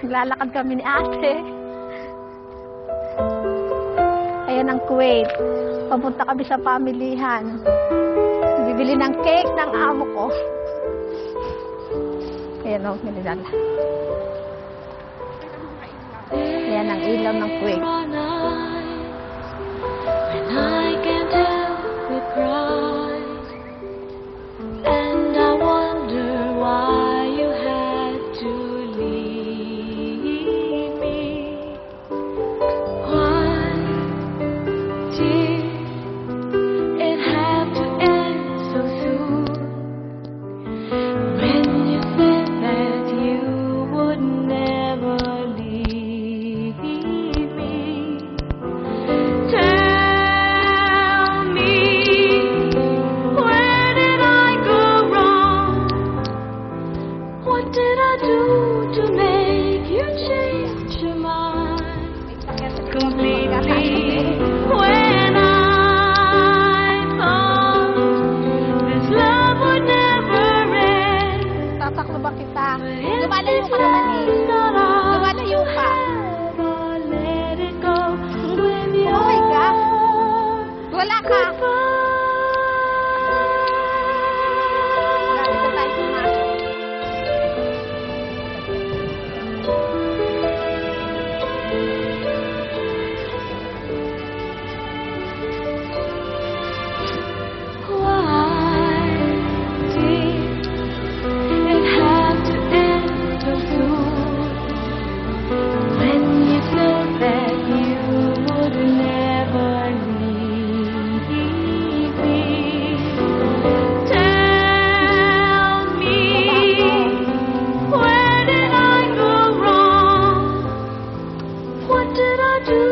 Lalakad kami ni ate. Ayan ang Kuwait. Papunta kami sa pamilihan. Bibili ng cake ng amo ko. Ayan o, minilala. Ayan ang ilaw ng Kuwait. When I can't help but cry, and I wonder why you had to leave me. Why did it have to end so soon? When you said that you would never leave me. Tell me, where did I go wrong? What did I do to make you change your mind completely? When I thought this love would never end, Tataklo ba kita? but Lumalayo ka naman eh. Lumalayo ka. let it go with your Oh my God. Wala ka. Grabe ko tayo pumasok. Why did it have to end so soon? When you said that you would never leave me. Tell me, where did I go wrong? What did I do